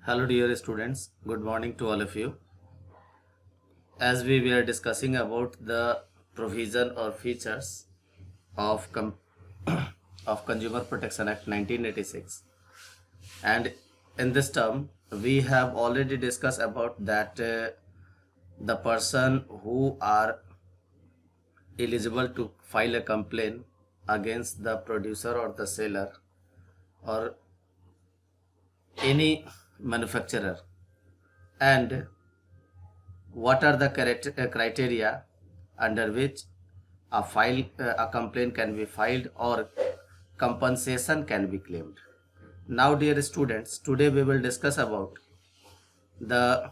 Hello dear students, good morning to all of you. As we were discussing about the provision or features of of Consumer Protection Act 1986, and in this term we have already discussed about that the person who are eligible to file a complaint against the producer or the seller or any manufacturer, and what are the criteria under which a complaint can be filed or compensation can be claimed. Now dear students, today we will discuss about the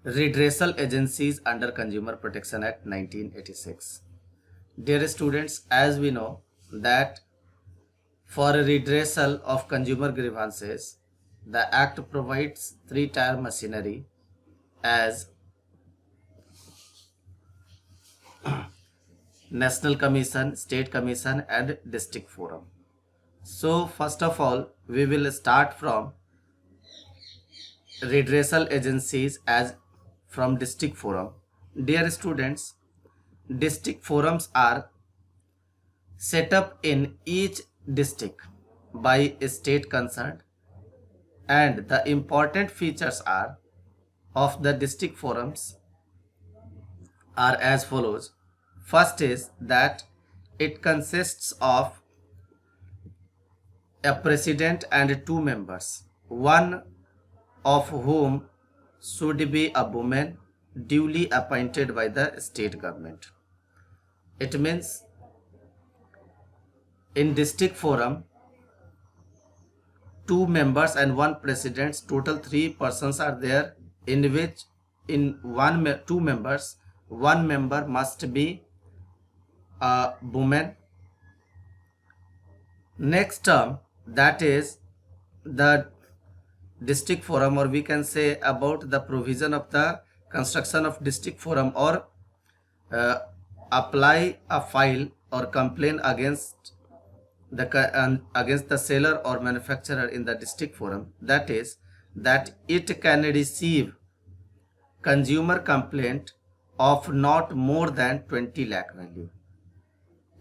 redressal agencies under Consumer Protection Act 1986. Dear students, as we know that for a redressal of consumer grievances, the act provides three-tier machinery as National Commission, State Commission and District Forum. So first of all, we will start from redressal agencies as from District Forum. Dear students, District Forums are set up in each district by a state concerned, and the important features are of the District Forums are as follows. First is that it consists of a president and two members, one of whom should be a woman duly appointed by the state government. It means in District Forum, two members and one president, total three persons are there, in which in two members, one member must be a woman. Next term, that is the District Forum, or we can say about the provision of the construction of District Forum, or apply a file or complaint against the seller or manufacturer in the District Forum. That is that it can receive consumer complaint of not more than 20 lakh value.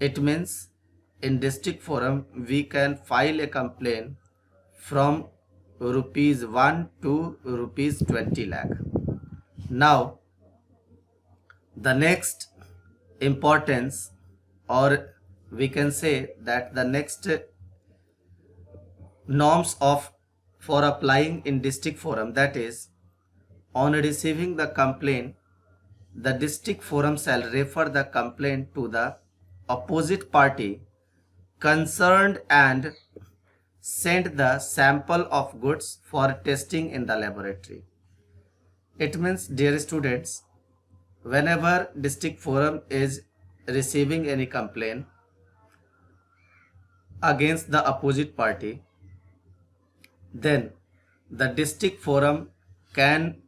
It means in District Forum we can file a complaint from rupees 1 to rupees 20 lakh. Now the next importance, or we can say that the next norms of for applying in District Forum, that is on receiving the complaint, the District Forum shall refer the complaint to the opposite party concerned and send the sample of goods for testing in the laboratory. It means, dear students, whenever District Forum is receiving any complaint against the opposite party, then the District Forum can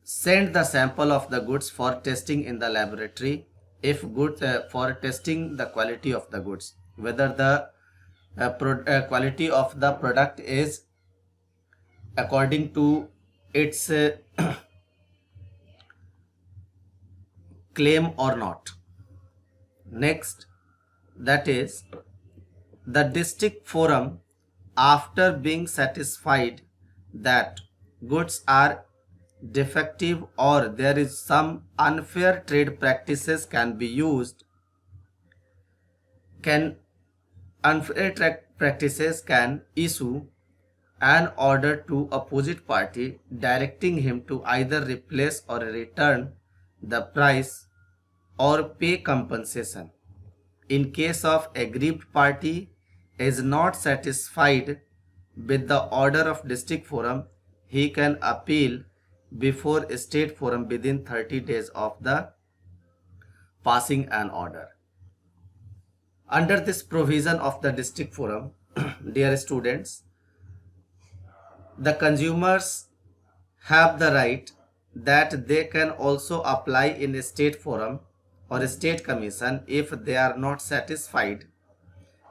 send the sample of the goods for testing in the laboratory, if good for testing the quality of the goods, whether the quality of the product is according to its claim or not. Next, that is the District Forum, after being satisfied that goods are defective or there is some unfair trade practices can be used, unfair practices can issue an order to opposite party directing him to either replace or return the price or pay compensation. In case of aggrieved party is not satisfied with the order of District Forum, he can appeal before State Forum within 30 days of the passing an order. Under this provision of the District Forum, dear students, the consumers have the right that they can also apply in a State Forum or a State Commission if they are not satisfied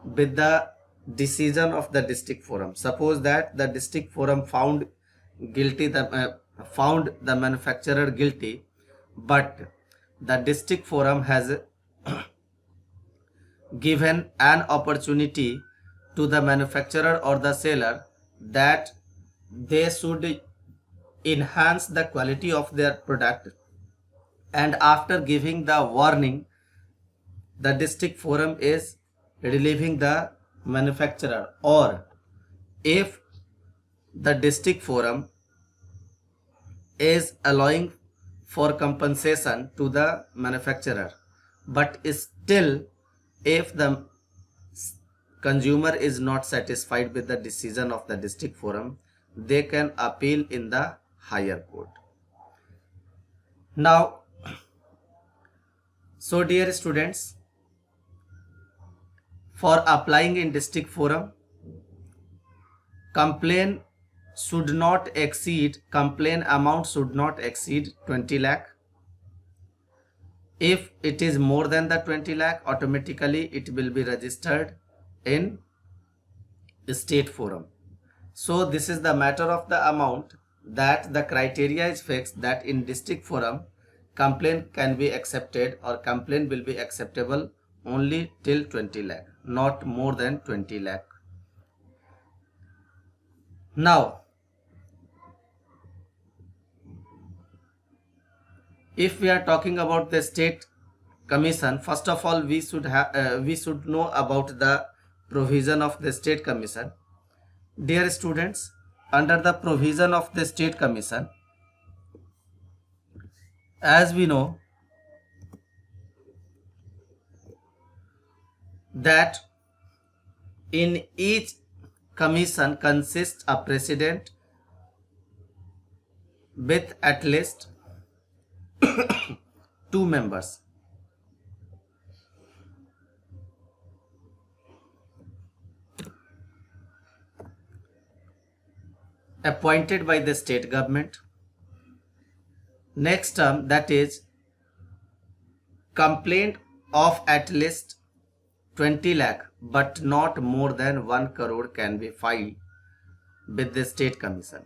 with the decision of the district forum. Suppose that the district forum found the manufacturer guilty, but the district forum has given an opportunity to the manufacturer or the seller that they should enhance the quality of their product, and after giving the warning, the district forum is relieving the manufacturer, or if the district forum is allowing for compensation to the manufacturer, but still if the consumer is not satisfied with the decision of the district forum, they can appeal in the higher court. Now, so dear students, for applying in district forum, complaint amount should not exceed 20 lakh. If it is more than the 20 lakh, automatically it will be registered in state forum. So this is the matter of the amount, that the criteria is fixed that in district forum complaint can be accepted, or complaint will be acceptable only till 20 lakh, not more than 20 lakh. Now, if we are talking about the state commission, first of all we should know about the provision of the state commission. Dear students, under the provision of the state commission, as we know that in each commission consists a president with at least 2 members. Appointed by the state government. Next term, that is complaint of at least 20 lakh but not more than 1 crore can be filed with the state commission.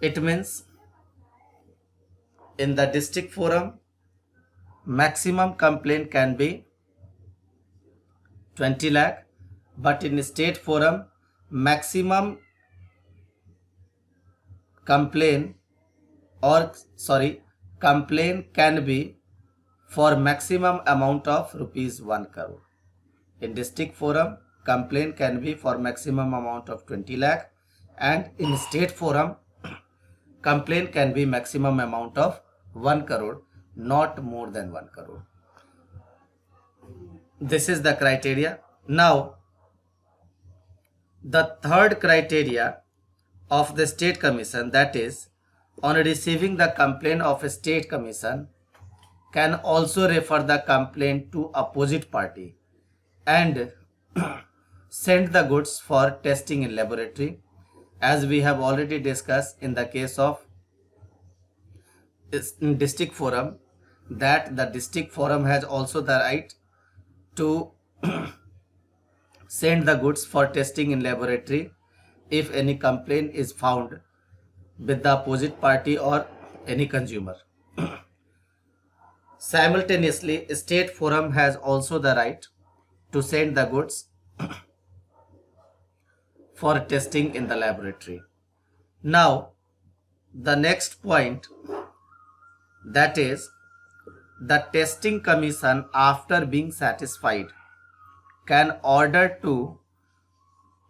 It means in the district forum maximum complaint can be 20 lakh, but in state forum maximum complaint can be for maximum amount of rupees 1 crore. In district forum complaint can be for maximum amount of 20 lakh, and in state forum complaint can be maximum amount of 1 crore, not more than 1 crore. This is the criteria. Now, the third criteria of the state commission, that is, on receiving the complaint of a state commission, can also refer the complaint to opposite party and send the goods for testing in laboratory, as we have already discussed in the case of district forum, that the district forum has also the right to send the goods for testing in laboratory if any complaint is found with the opposite party or any consumer. Simultaneously, state forum has also the right to send the goods for testing in the laboratory. Now, the next point, that is, the testing commission, after being satisfied, can order to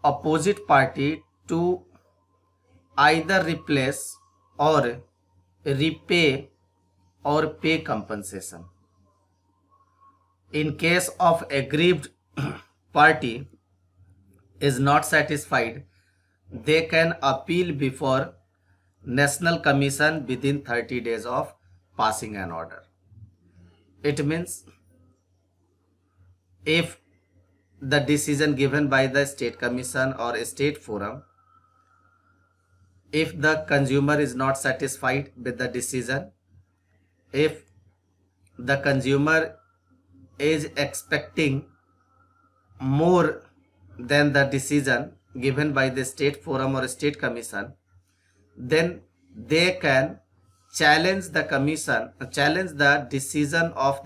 opposite party to either replace or repay or pay compensation. In case of aggrieved party is not satisfied, they can appeal before National Commission within 30 days of passing an order. It means if the decision given by the state commission or a state forum, if the consumer is not satisfied with the decision, if the consumer is expecting more than the decision given by the state forum or state commission, then they can challenge the commission, challenge the decision of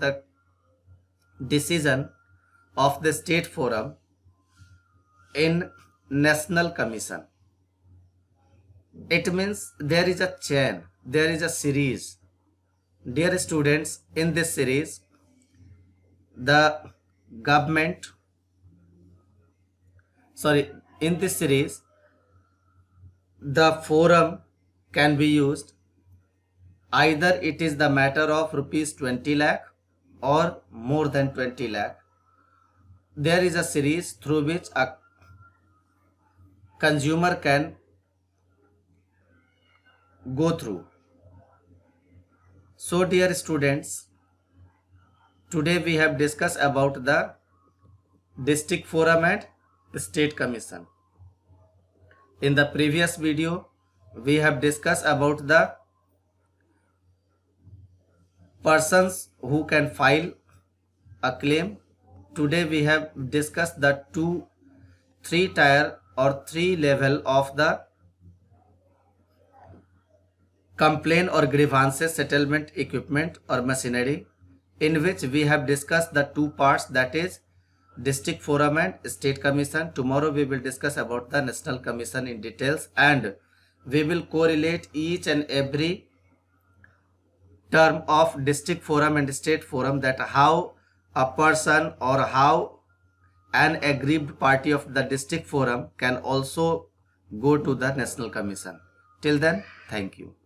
the state forum in national commission. It means there is a chain, there is a series. Dear students, in this series, the government, in this series, the forum can be used either it is the matter of rupees 20 lakh or more than 20 lakh. There is a series through which a consumer can go through. So dear students, today we have discussed about the district forum and state commission. In the previous video, we have discussed about the persons who can file a claim. Today we have discussed the three tier or three level of the complaint or grievances settlement equipment or machinery, in which we have discussed the two parts, that is district forum and state commission. Tomorrow we will discuss about the national commission in details, and we will correlate each and every term of district forum and state forum, that how a person or how an aggrieved party of the district forum can also go to the national commission. Till then, thank you.